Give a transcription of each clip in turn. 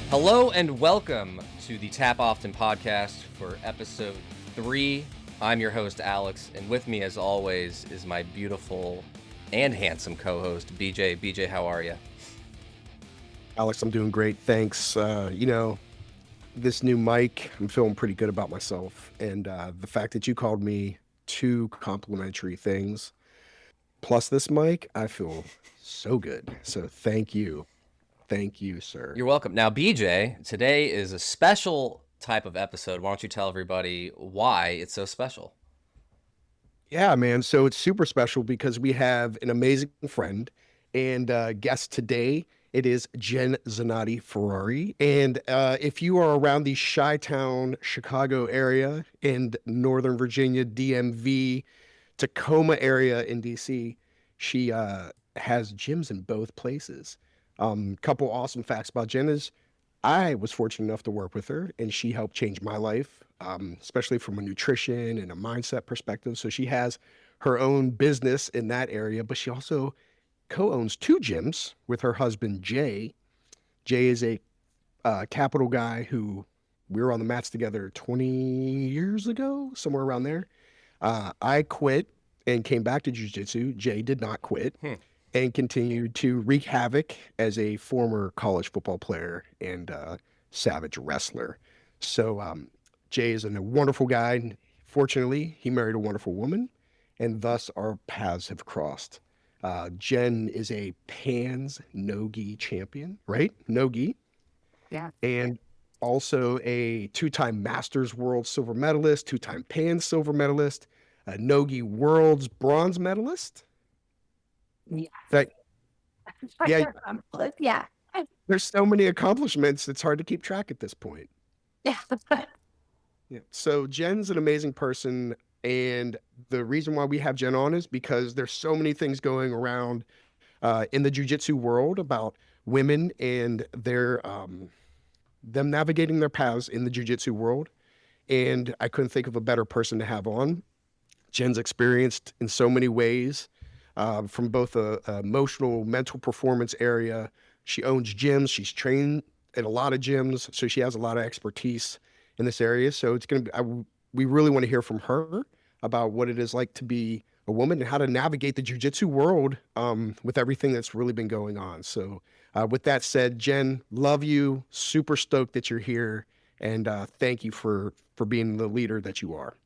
Hello and welcome to the Tap Often podcast for episode 3. I'm your host, Alex, and with me, as always, is my beautiful and handsome co-host, BJ. BJ, how are you? Alex, I'm doing great. Thanks. This new mic, I'm feeling pretty good about myself. And the fact that you called me two complimentary things, plus this mic, I feel so good. So thank you. Thank you, sir. You're welcome. Now, BJ, today is a special type of episode. Why don't you tell everybody why it's so special? Yeah, man. So it's super special because we have an amazing friend and guest today. It is Jen Zanotti-Ferrari. And if you are around the Chi-Town, Chicago area and Northern Virginia, DMV, Tacoma area in DC, she has gyms in both places. Couple awesome facts about Jen is I was fortunate enough to work with her, and she helped change my life, especially from a nutrition and a mindset perspective. So she has her own business in that area, but she also co-owns two gyms with her husband Jay. Jay is a capital guy who we were on the mats together 20 years ago, somewhere around there. I quit and came back to jiu-jitsu. Jay did not quit and continued to wreak havoc as a former college football player and savage wrestler. So Jay is a wonderful guy. Fortunately, he married a wonderful woman, and thus our paths have crossed. Jen is a Pans no-gi champion, right? No-gi. Yeah. And also a two-time Masters World silver medalist, two-time Pans silver medalist, a no-gi World's bronze medalist. Yeah. That, yeah, Yeah. there's so many accomplishments, it's hard to keep track at this point. Yeah. Yeah. So Jen's an amazing person, and the reason why we have Jen on is because there's so many things going around in the jiu-jitsu world about women and their them navigating their paths in the jiu-jitsu world. And I couldn't think of a better person to have on. Jen's experienced in so many ways, from both a emotional, mental performance area. She owns gyms. She's trained at a lot of gyms, so she has a lot of expertise in this area. So it's going to be, we really want to hear from her about what it is like to be a woman and how to navigate the jiu-jitsu world with everything that's really been going on. So with that said, Jen, love you. Super stoked that you're here. And thank you for being the leader that you are.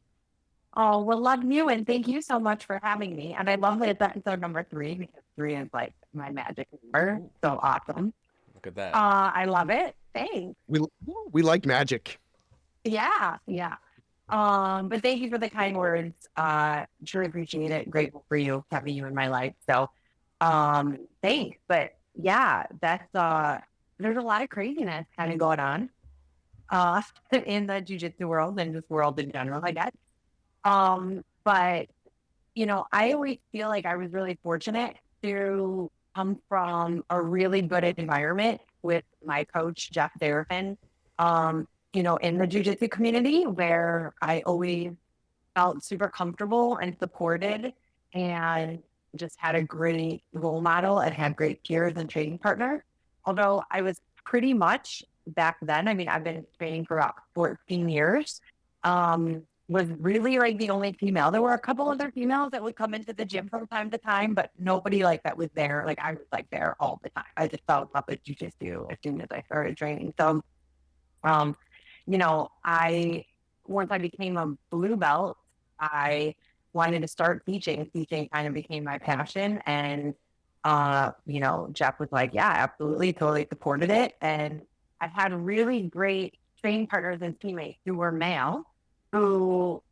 Oh, well, love you. And thank you so much for having me. And I love that it's episode number 3 because 3 is like my magic number. So awesome. Look at that. I love it. Thanks. We like magic. Yeah. Yeah. But thank you for the kind words. Sure appreciate it. Grateful for you, having you in my life. So, thanks. But yeah, that's, there's a lot of craziness kind of going on, in the jiu-jitsu world and just world in general, I guess. But I always feel like I was really fortunate to come from a really good environment with my coach, Jeff Derafin, in the jiu-jitsu community where I always felt super comfortable and supported and just had a great role model and had great peers and training partners. Although I was pretty much back then, I mean, I've been training for about 14 years, was really like the only female. There were a couple other females that would come into the gym from time to time, but nobody like that was there. Like I was like there all the time. I just fell in love with jiu-jitsu as soon as I started training. So, once I became a blue belt, I wanted to start teaching. Teaching kind of became my passion. And, Jeff was like, yeah, absolutely, totally supported it. And I had really great training partners and teammates who were male who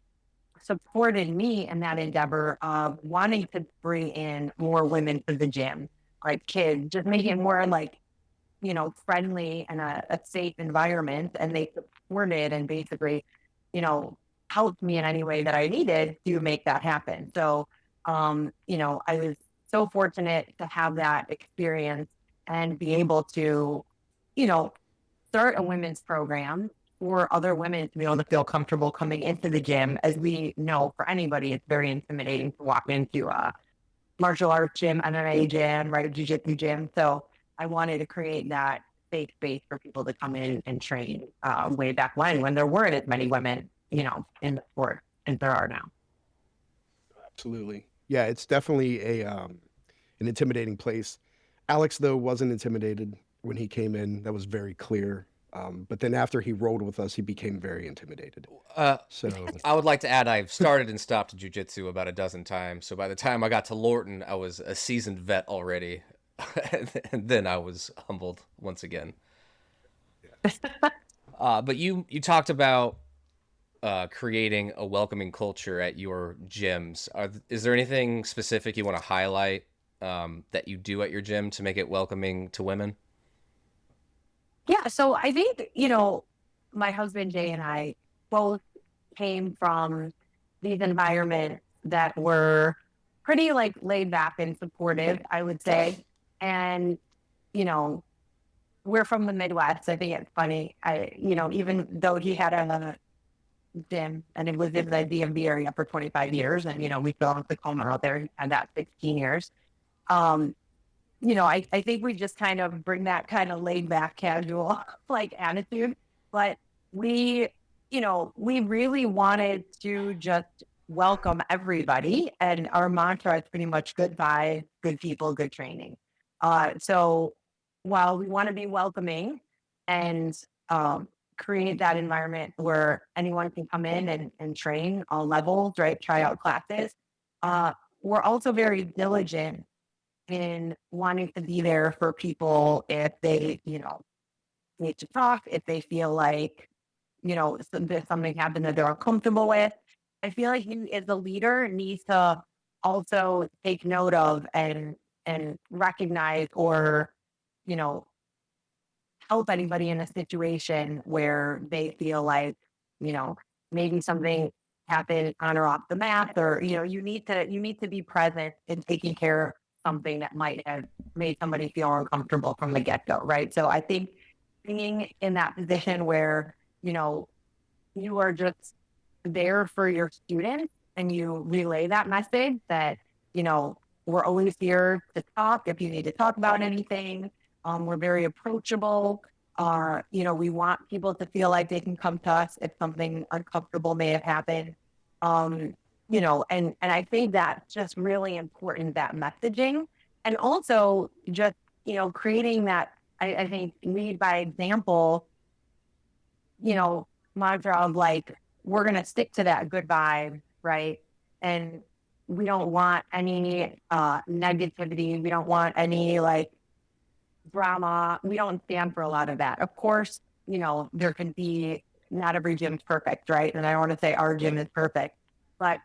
supported me in that endeavor of wanting to bring in more women to the gym, like kids, just making it more like, friendly and a safe environment. And they supported and basically, helped me in any way that I needed to make that happen. So, I was so fortunate to have that experience and be able to, start a women's program for other women to be able to feel comfortable coming into the gym. As we know, for anybody, it's very intimidating to walk into a martial arts gym, MMA gym, right, a jiu-jitsu gym. So I wanted to create that safe space for people to come in and train way back when there weren't as many women, in the sport as there are now. Absolutely. Yeah, it's definitely an intimidating place. Alex, though, wasn't intimidated when he came in. That was very clear. But then after he rolled with us, he became very intimidated. Uh, So I would like to add I've started and stopped jujitsu about a dozen times. So by the time I got to Lorton, I was a seasoned vet already. And then I was humbled once again. But you talked about creating a welcoming culture at your gyms. Is there anything specific you want to highlight that you do at your gym to make it welcoming to women? Yeah, so I think, my husband Jay and I both came from these environments that were pretty like laid back and supportive, I would say. And, you know, we're from the Midwest. I think it's funny. Even though he had a gym and it was in the DMV area for 25 years, and, we filmed the Tacoma out there, he had that 16 years. Um, I think we just kind of bring that kind of laid back, casual like attitude. But we, we really wanted to just welcome everybody. And our mantra is pretty much good vibes, good people, good training. So while we want to be welcoming and create that environment where anyone can come in and train all levels, right? Try out classes. We're also very diligent in wanting to be there for people if they, need to talk, if they feel like, there's something happened that they're uncomfortable with. I feel like you as a leader needs to also take note of and recognize or, you know, help anybody in a situation where they feel like, you know, maybe something happened on or off the mat, or, you need to be present in taking care of something that might have made somebody feel uncomfortable from the get-go, right? So I think being in that position where, you are just there for your students and you relay that message that, we're always here to talk if you need to talk about anything. We're very approachable. We want people to feel like they can come to us if something uncomfortable may have happened. And I think that's just really important, that messaging. And also just, creating that, I think, lead by example, you know, mantra of like, we're going to stick to that good vibe, right? And we don't want any negativity. We don't want any like drama. We don't stand for a lot of that. Of course, there can be, not every gym's perfect, right? And I don't want to say our gym is perfect, but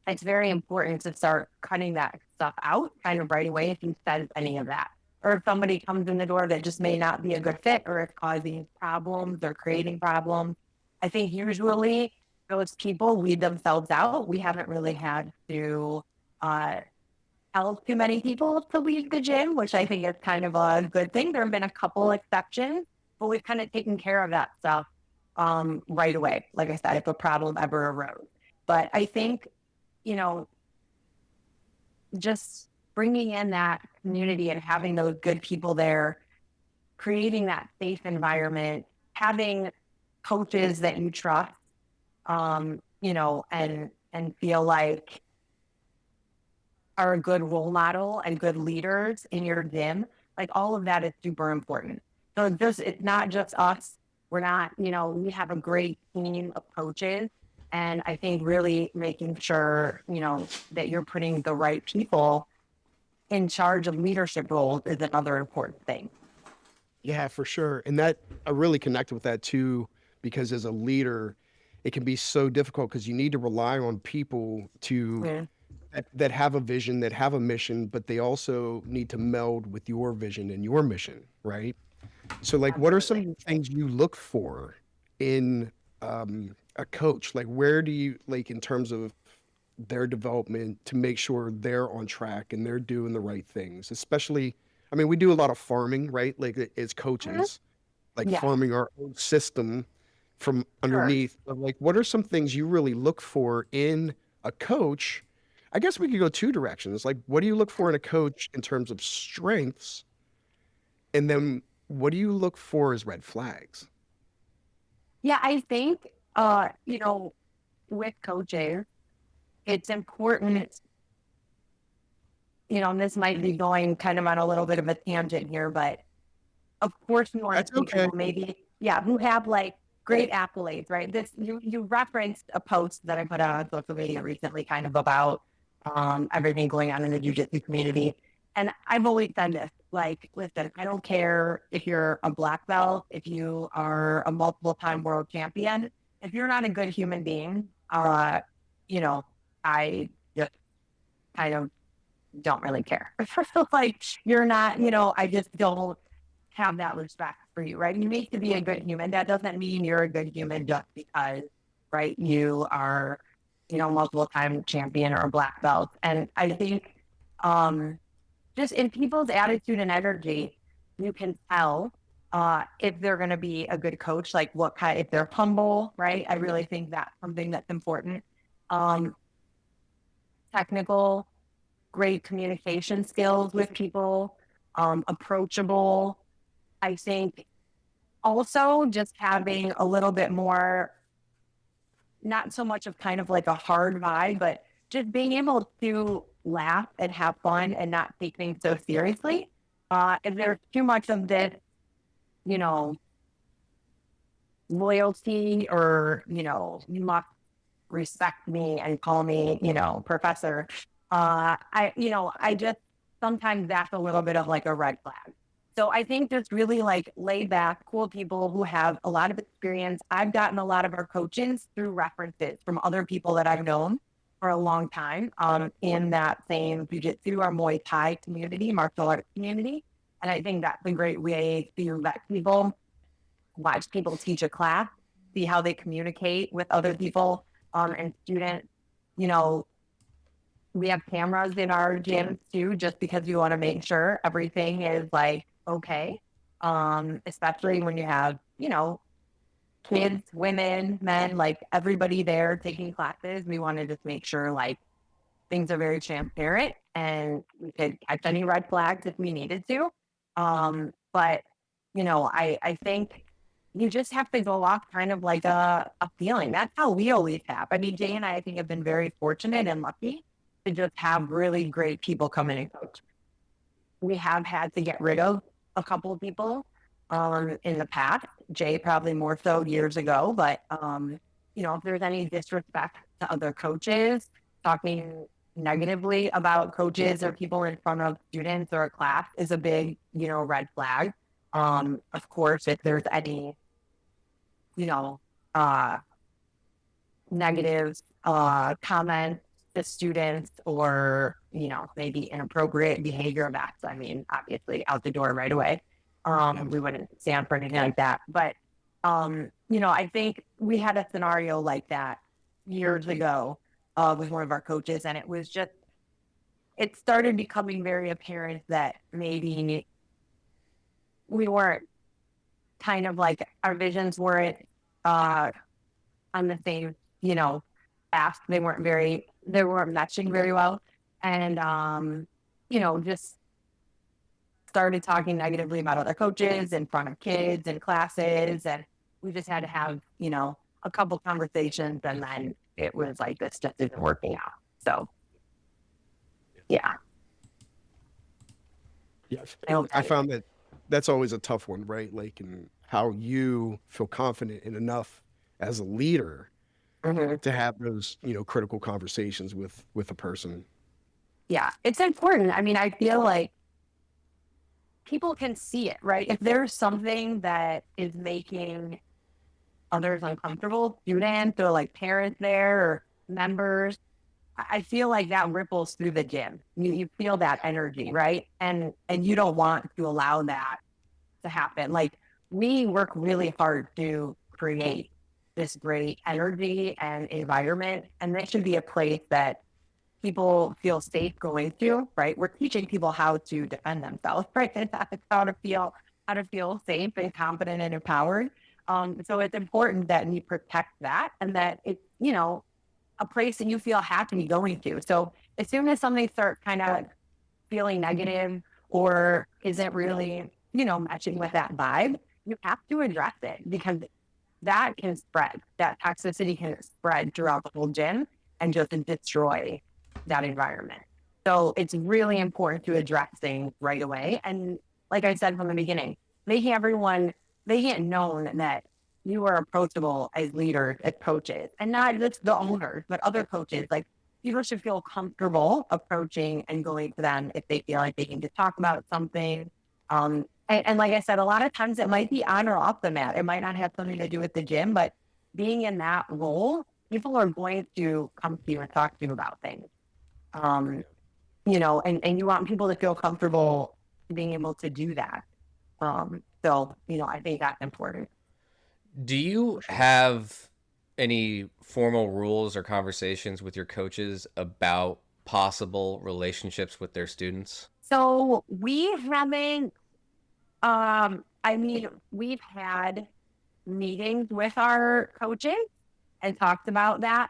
it's very important to start cutting that stuff out kind of right away if you said any of that. Or if somebody comes in the door that just may not be a good fit or is causing problems or creating problems. I think usually those people weed themselves out. We haven't really had to tell too many people to leave the gym, which I think is kind of a good thing. There have been a couple exceptions, but we've kind of taken care of that stuff right away. Like I said, if a problem ever arose. But I think, you know, just bringing in that community and having those good people there, creating that safe environment, having coaches that you trust, and feel like are a good role model and good leaders in your gym, like all of that is super important. So it's not just us. We're not, we have a great team of coaches. And I think really making sure, that you're putting the right people in charge of leadership roles is another important thing. yeah, for sure. And that I really connect with that too, because as a leader, it can be so difficult because you need to rely on people to Yeah. that have a vision, that have a mission, but they also need to meld with your vision and your mission, right? So, like, what are Absolutely. some things you look for in a coach? Like, where do you like in terms of their development to make sure they're on track and they're doing the right things? Especially, I mean, we do a lot of farming, right? Like, as Mhm. coaches, like Yeah, farming our own system from sure. underneath. But like, what are some things you really look for in a coach? I guess we could go two directions. Like, what do you look for in a coach in terms of strengths? And then what do you look for as red flags? Yeah, I think, you know, with coaching, it's important, and this might be going kind of on a little bit of a tangent here, but of course you want That's to see okay. people maybe, yeah, who have like great accolades, right? This you referenced a post that I put out on social media recently, kind of about everything going on in the jiu-jitsu community. And I've always said this, like, listen, I don't care if you're a black belt, if you are a multiple time world champion, if you're not a good human being, you know, I just kind of don't really care. Like you're not, I just don't have that respect for you, right? You need to be a good human. That doesn't mean you're a good human just because, right, you are, multiple time champion or a black belt. And I think just in people's attitude and energy, you can tell if they're going to be a good coach, like what kind, if they're humble, right? I really think that's something that's important. Um, Technical, great communication skills with people, approachable. I think also just having a little bit more, not so much of kind of like a hard vibe, but just being able to laugh and have fun and not take things so seriously. If there's too much of this, you know, loyalty or, you must respect me and call me, professor. I just sometimes that's a little bit of like a red flag. So I think just really like laid back, cool people who have a lot of experience. I've gotten a lot of our coaches through references from other people that I've known for a long time in that same jiu-jitsu or Muay Thai community, martial arts community. And I think that's a great way to vet people, watch people teach a class, see how they communicate with other people and students. You know, we have cameras in our gyms too, just because we want to make sure everything is like okay. Especially when you have, kids, women, men, like everybody there taking classes. We want to just make sure like things are very transparent and we could catch any red flags if we needed to. But I think you just have to go off kind of like a feeling. That's how we always have. I mean, Jay and I think have been very fortunate and lucky to just have really great people come in and coach. We have had to get rid of a couple of people in the past. Jay probably more so years ago, but if there's any disrespect to other coaches, talking negatively about coaches or people in front of students or a class is a big, red flag. Of course, if there's any, you know, uh, negative comments to students or, maybe inappropriate behavior, that's, I mean, obviously out the door right away. We wouldn't stand for anything like that. But, I think we had a scenario like that years ago with one of our coaches, and it started becoming very apparent that maybe we weren't kind of like our visions weren't on the same, path. They weren't matching very well. And just started talking negatively about other coaches in front of kids and classes. And we just had to have, a couple conversations and then it was like this just isn't working out. So yeah. Yes. I found that that's always a tough one, right? Like, and how you feel confident in enough as a leader to have those, critical conversations with a person. Yeah, it's important. I mean, I feel like people can see it, right? If there's something that is making others uncomfortable, students or like parents there or members, I feel like that ripples through the gym. You feel that energy, right? And you don't want to allow that to happen. Like we work really hard to create this great energy and environment, and this should be a place that people feel safe going to, right? We're teaching people how to defend themselves, right? And that's how to feel safe and confident and empowered. So it's important that you protect that and that it's, a place that you feel happy going to. So as soon as something starts kind of feeling negative or isn't really matching with that vibe, you have to address it because that can spread. That toxicity can spread throughout the whole gym and just destroy that environment. So it's really important to address things right away. And like I said from the beginning, making it known that you are approachable as leaders, as coaches, and not just the owners, but other coaches. Like people should feel comfortable approaching and going to them if they feel like they can just talk about something. And like I said, a lot of times it might be on or off the mat. It might not have something to do with the gym, but being in that role, people are going to come to you and talk to you about things. And you want people to feel comfortable being able to do that. So, I think that's important. Do you have any formal rules or conversations with your coaches about possible relationships with their students? So we haven't, we've had meetings with our coaches and talked about that.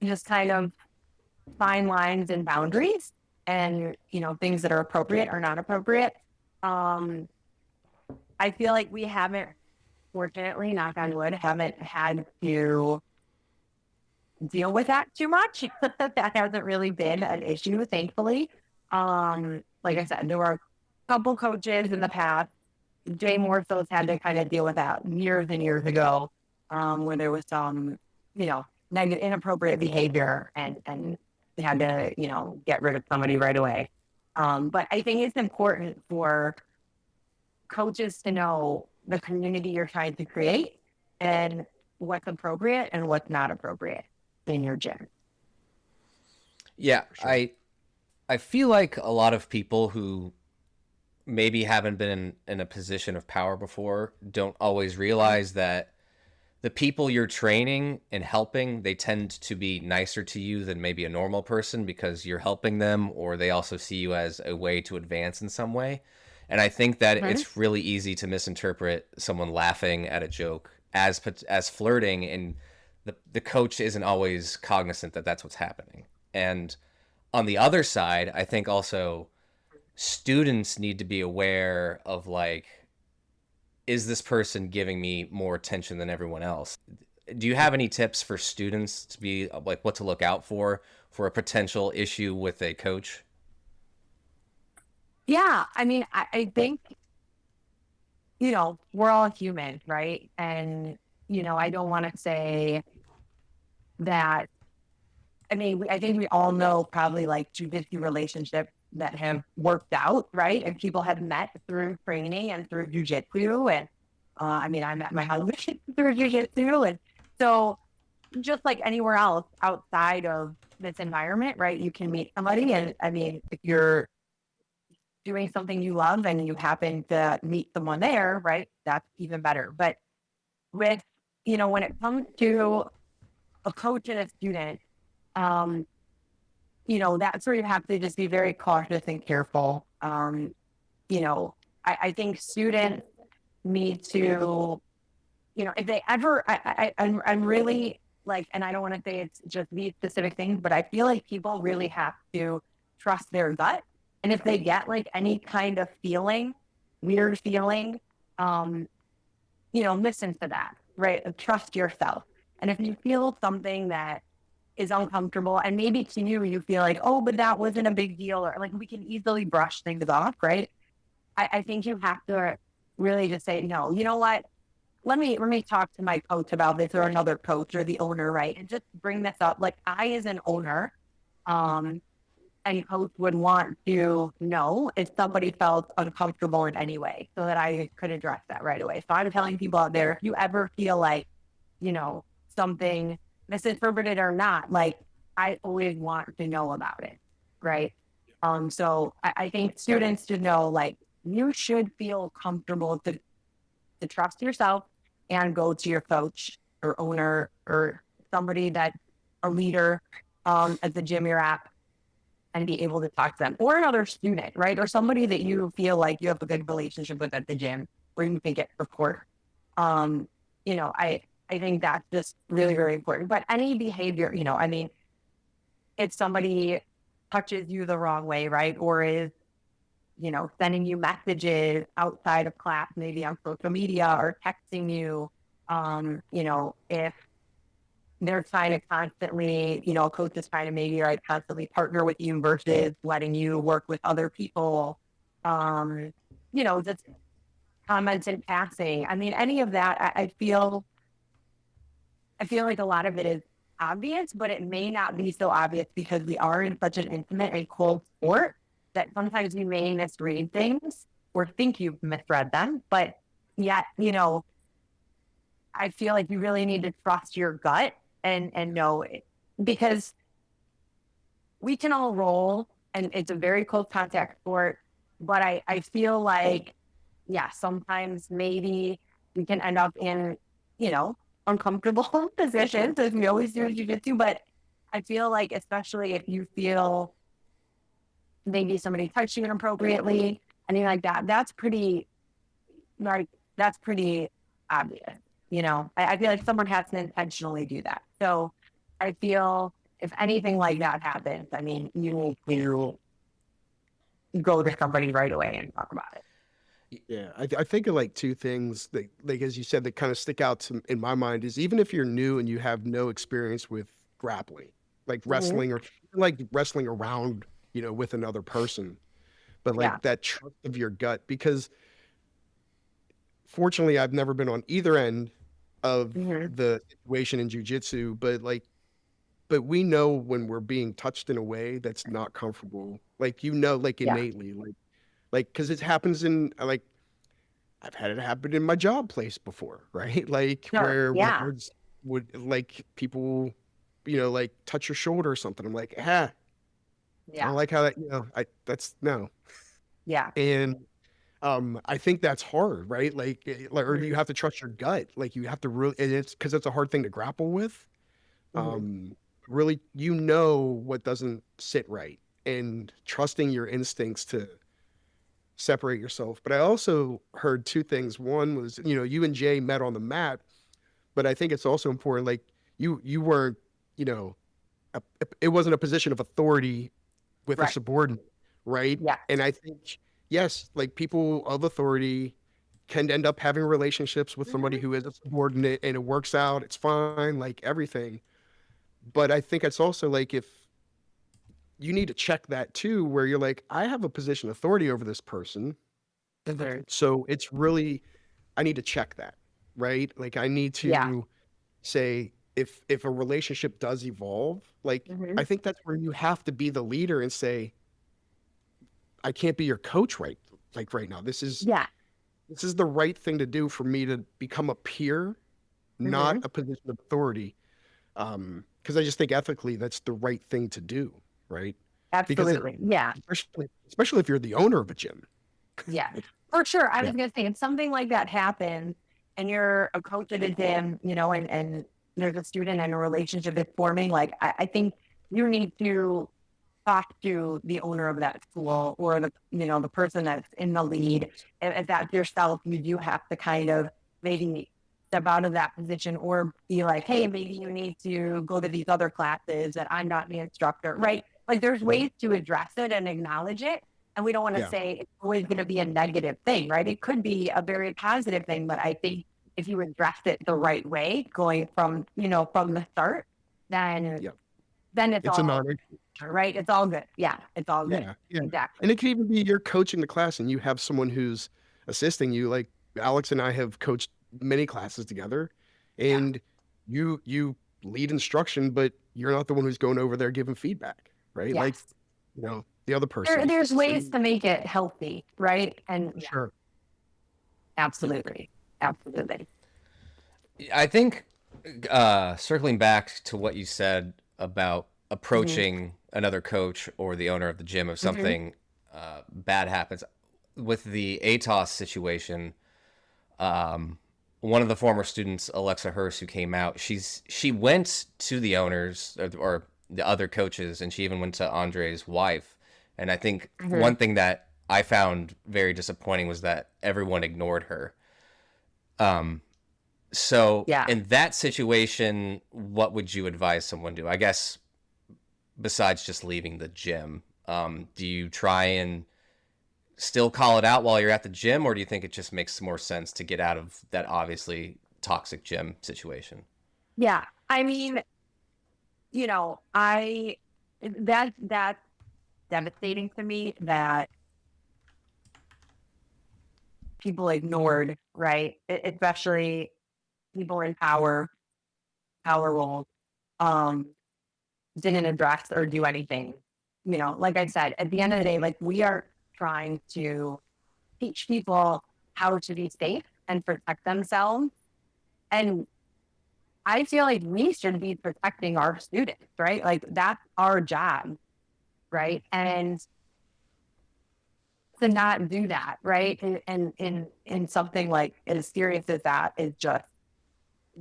Just kind of fine lines and boundaries and, things that are appropriate or not appropriate. I feel like we haven't, fortunately, knock on wood, haven't had to deal with that too much. That hasn't really been an issue, thankfully. Like I said, there were a couple coaches in the past. Jay Morthos had to kind of deal with that years and years ago, where there was some, negative, inappropriate behavior, and they had to, get rid of somebody right away. But I think it's important for coaches to know the community you're trying to create and what's appropriate and what's not appropriate in your gym. Yeah, sure. I feel like a lot of people who maybe haven't been in a position of power before don't always realize that the people you're training and helping, they tend to be nicer to you than maybe a normal person because you're helping them, or they also see you as a way to advance in some way. And I think that it's really easy to misinterpret someone laughing at a joke as flirting, and the coach isn't always cognizant that that's what's happening. And on the other side, I think also students need to be aware of, like, is this person giving me more attention than everyone else? Do you have any tips for students to be like what to look out for a potential issue with a coach? Yeah, I think, we're all human, right? And, I don't want to say that. I think we all know probably like jujitsu relationships that have worked out, right? And people have met through training and through jujitsu. And I met my husband through jujitsu. And so just like anywhere else outside of this environment, right? You can meet somebody. And if you're doing something you love and you happen to meet someone there, right? That's even better. But with, when it comes to a coach and a student, that's where you have to just be very cautious and careful. I think students need to, if they ever, I'm really like, and I don't want to say it's just these specific things, but I feel like people really have to trust their gut. And if they get like any kind of weird feeling, listen to that, right? Trust yourself. And if you feel something that is uncomfortable, and maybe to you feel like, oh, but that wasn't a big deal, or like we can easily brush things off, right? I think you have to really just say, no, you know what? Let me talk to my coach about this, or another coach, or the owner, right? And just bring this up. Like I, as an owner, and coach would want to know if somebody felt uncomfortable in any way, so that I could address that right away. So I'm telling people out there, if you ever feel like, something misinterpreted or not, like I always want to know about it, right? So I think students should know, like, you should feel comfortable to trust yourself and go to your coach or owner or somebody that a leader at the gym you're at, and be able to talk to them, or another student, right? Or somebody that you feel like you have a good relationship with at the gym where you can get support. I think that's just really, very important. But any behavior, if somebody touches you the wrong way, right? Or is, sending you messages outside of class, maybe on social media or texting you. If they're trying to constantly, a coach is trying to maybe constantly partner with you versus letting you work with other people. Just comments in passing. I mean, any of that, I feel like a lot of it is obvious, but it may not be so obvious because we are in such an intimate and cold sport that sometimes you may misread things or think you've misread them. But yet, I feel like you really need to trust your gut and know it, because we can all roll and it's a very close contact sport. But I feel like, yeah, sometimes maybe we can end up in, uncomfortable positions, as we always do in jiu-jitsu. But I feel like, especially if you feel maybe somebody touched you inappropriately, anything like that, that's pretty obvious. I feel like someone has to intentionally do that. So I feel if anything like that happens, I mean, you need to go to somebody right away and talk about it. Yeah, I think of like two things that, like as you said, that kind of stick out in my mind is even if you're new and you have no experience with grappling, like wrestling or like wrestling around, with another person, but like that trust of your gut, because fortunately I've never been on either end of the situation in jiu-jitsu, but we know when we're being touched in a way that's not comfortable, like like innately, because it happens in like I've had it happen in my job place before, right? Like Sure. Yeah. words would like people, like touch your shoulder or something. I'm like, I don't like how that, that's no. Yeah. And I think that's hard, right? Or you have to trust your gut. Like you have to really, and it's because it's a hard thing to grapple with. Really, what doesn't sit right, and trusting your instincts to separate yourself. But I also heard two things. One was, you and Jay met on the mat, but I think it's also important, like you weren't, it wasn't a position of authority with a subordinate, right? Yeah. And I think, yes, like people of authority can end up having relationships with somebody who is a subordinate and it works out, it's fine, like everything. But I think it's also like if you need to check that too, where you're like, I have a position of authority over this person. So it's really, I need to check that, right? Like I need to say, if a relationship does evolve, like I think that's where you have to be the leader and say, I can't be your coach right now. This is the right thing to do for me to become a peer, not a position of authority. Because I just think ethically that's the right thing to do, right? Absolutely. Especially if you're the owner of a gym. Yeah, for sure. I was going to say, if something like that happens and you're a coach at a gym, and there's a student and a relationship is forming, like I think you need to talk to the owner of that school or the person that's in the lead. If that's yourself, you do have to kind of maybe step out of that position or be like, hey, maybe you need to go to these other classes that I'm not the instructor, right? Like there's ways to address it and acknowledge it. And we don't want to say it's always going to be a negative thing, right? It could be a very positive thing, but I think if you address it the right way, going from the start, then it's all right. It's all good. Yeah, it's all good. Yeah. Exactly. And it can even be you're coaching the class and you have someone who's assisting you. Like Alex and I have coached many classes together, and you lead instruction, but you're not the one who's going over there giving feedback, right? Like, the other person. There's ways to make it healthy, right? And sure. Absolutely. I think circling back to what you said about approaching another coach or the owner of the gym if something bad happens. With the ATOS situation, one of the former students, Alexa Hurst, who came out, she went to the owners or the other coaches, and she even went to Andre's wife. And I think one thing that I found very disappointing was that everyone ignored her. So in that situation, what would you advise someone to do? I guess besides just leaving the gym, do you try and still call it out while you're at the gym, or do you think it just makes more sense to get out of that obviously toxic gym situation? Yeah. I mean, that's devastating to me that people ignored, right? Especially people in power roles, um, didn't address or do anything. Like I said, at the end of the day, like we are trying to teach people how to be safe and protect themselves. And I feel like we should be protecting our students, right? Like that's our job, right? And to not do that, right? And in something like as serious as that is just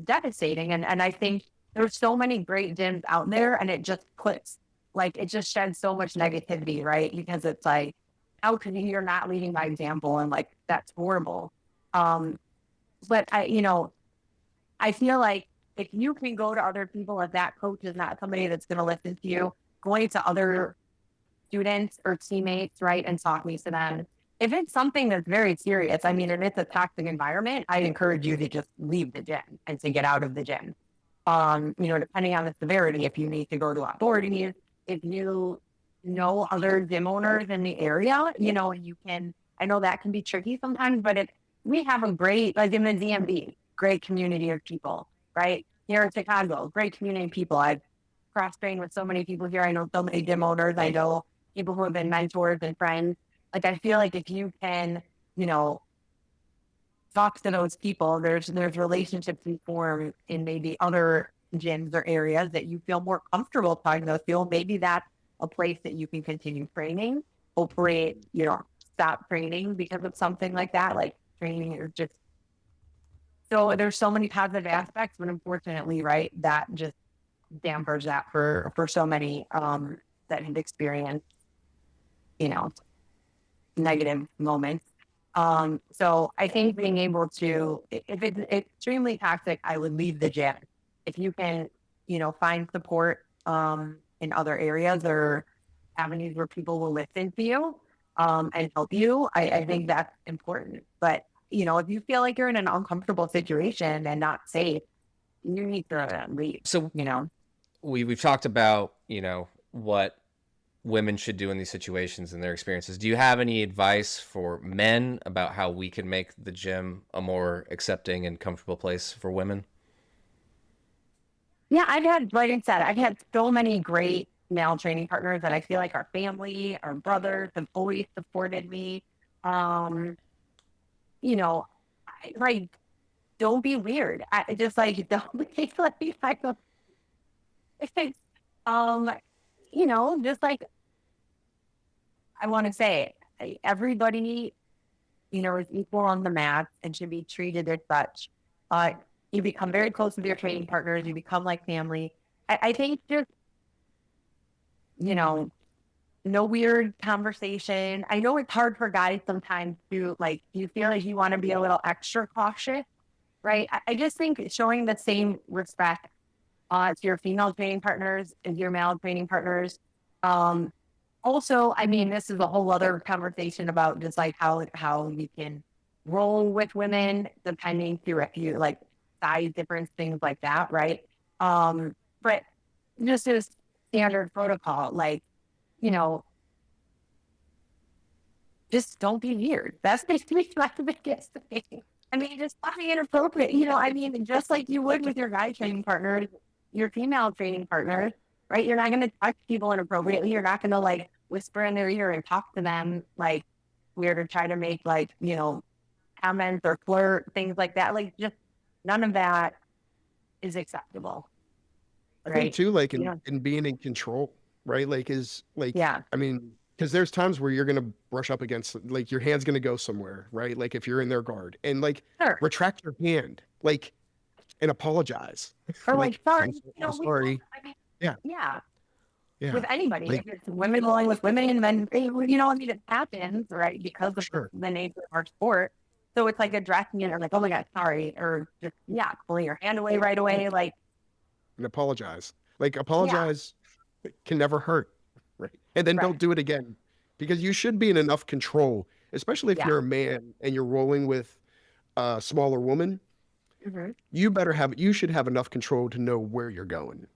devastating. And I think there's so many great gyms out there, and it just puts like it just sheds so much negativity, right? Because it's like, how can you're not leading by example, and like that's horrible. Um, but I feel like if you can go to other people, if that coach is not somebody that's going to listen to you, going to other students or teammates, right, and talking to them. If it's something that's very serious, I mean, and it's a toxic environment, I'd encourage you to just leave the gym and to get out of the gym. Depending on the severity, if you need to go to authorities, if you know other gym owners in the area, and you can, I know that can be tricky sometimes, but we have a great, like in the DMV, great community of people, right? Here in Chicago, great community of people. I've cross-trained with so many people here. I know so many gym owners. I know people who have been mentors and friends. Like, I feel like if you can, you know, talk to those people, there's relationships you form in maybe other gyms or areas that you feel more comfortable talking to those people. Maybe that's a place that you can continue training. Hopefully, stop training because of something like that, like training or just so there's so many positive aspects, but unfortunately, right, that just dampers that for so many that have experienced, you know, negative moments. So I think being able to, if it's extremely toxic, I would leave the gym. If you can, find support in other areas or avenues where people will listen to you and help you, I think that's important. But if you feel like you're in an uncomfortable situation and not safe, you need to leave. So we've talked about what women should do in these situations and their experiences. Do you have any advice for men about how we can make the gym a more accepting and comfortable place for women? Yeah, like I said, I've had so many great male training partners that I feel like our family, our brothers have always supported me. Um, you know, like, don't be weird. I just like, don't be like, it's, um, just like, I want to say, everybody, is equal on the mat and should be treated as such. Uh, you become very close with your training partners. You become like family. I think just, you know, no weird conversation. I know it's hard for guys sometimes to like, you feel like you want to be a little extra cautious, right? I just think showing the same respect to your female training partners and your male training partners. Also, I mean, this is a whole other conversation about just like how you can roll with women depending through a few like size difference, things like that, right? But just as standard protocol, like, you know, just don't be weird. That's basically my biggest thing. I mean, just not be inappropriate. I mean, just like you would with your guy training partners, your female training partners, right? You're not going to touch people inappropriately. You're not going to like whisper in their ear and talk to them like weird or try to make like, comments or flirt, things like that. Like, just none of that is acceptable, I think right? too, like in being in control, right? Like is like, Yeah, I mean, because there's times where you're gonna brush up against, like your hand's gonna go somewhere, right? Like if you're in their guard, and like sure. retract your hand, like and apologize, Or like, like sorry, I'm we both, sorry. I mean, Yeah, yeah. yeah, With anybody. like If it's women going with women, and then I mean, it happens, right? Because of sure, the nature of our sport. So it's like addressing it or like, oh my God, sorry, or just pulling your hand away right away. Like, and apologize. Like yeah, apologize can never hurt, right? And then right. don't do it again, because you should be in enough control especially if Yeah. you're a man and you're rolling with a smaller woman, Mhm. you should have enough control to know where you're going,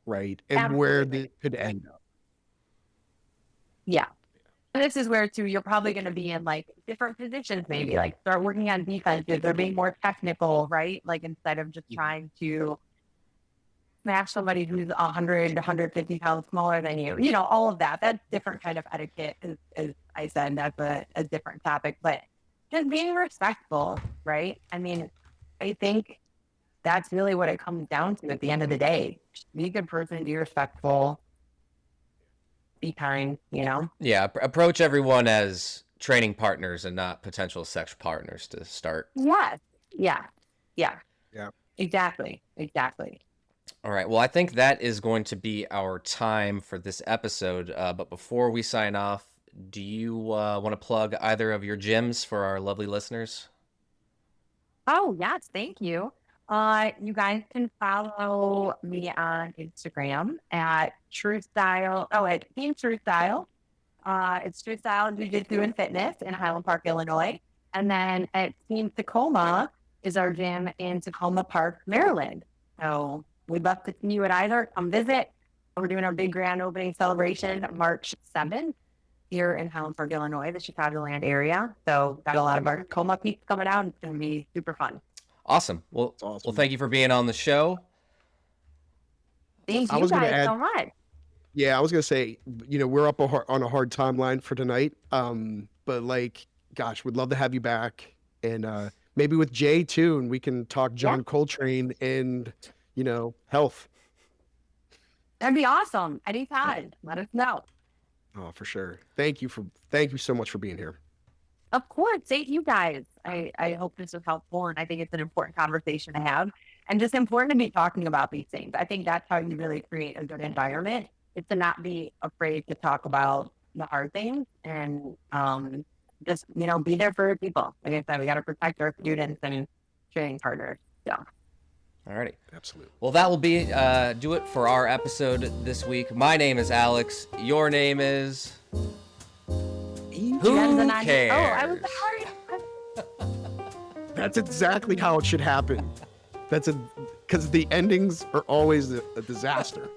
right? And where Absolutely. this could end up. Yeah. And this is where too you're probably going to be in like different positions, maybe like start working on defenses or being more technical, right? Like instead of just trying to smash somebody who's 100, 150 pounds smaller than you, all of that. That's different kind of etiquette, as I said. That's a different topic, but just being respectful, right? I mean, I think that's really what it comes down to at the end of the day. Just be a good person, be respectful, be kind. Yeah, approach everyone as training partners and not potential sex partners to start. Yes. Yeah. Yeah. Yeah. Exactly. Exactly. All right. Well, I think that is going to be our time for this episode. But before we sign off, do you want to plug either of your gyms for our lovely listeners? Oh, yes. Thank you. You guys can follow me on Instagram at True Style. Oh, at Team True Style. It's True Style Jiu-Jitsu and Fitness in Highland Park, Illinois. And then at Team Tacoma is our gym in Tacoma Park, Maryland. So we'd love to see you at either. Come visit. We're doing our big grand opening celebration March 7th here in Highland Park, Illinois, the Chicagoland area. So got a lot of our Tacoma peeps coming out. It's going to be super fun. Awesome. Well, thank you for being on the show. Thank you guys so much. Yeah, I was gonna say, we're up on a hard timeline for tonight. But like, gosh, we'd love to have you back, and maybe with Jay too, and we can talk John Coltrane and health. That'd be awesome. Anytime, let us know. Oh, for sure. Thank you so much for being here. Of course, thank you guys. I hope this was helpful, and I think it's an important conversation to have, and just important to be talking about these things. I think that's how you really create a good environment. Is to not be afraid to talk about the hard things, and just be there for people. Like I said, we got to protect our students and training partners. So. Alrighty. Absolutely. Well, that will be do it for our episode this week. My name is Alex. Your name is. Who cares? Oh, I was sorry. That's exactly how it should happen. Because the endings are always a disaster.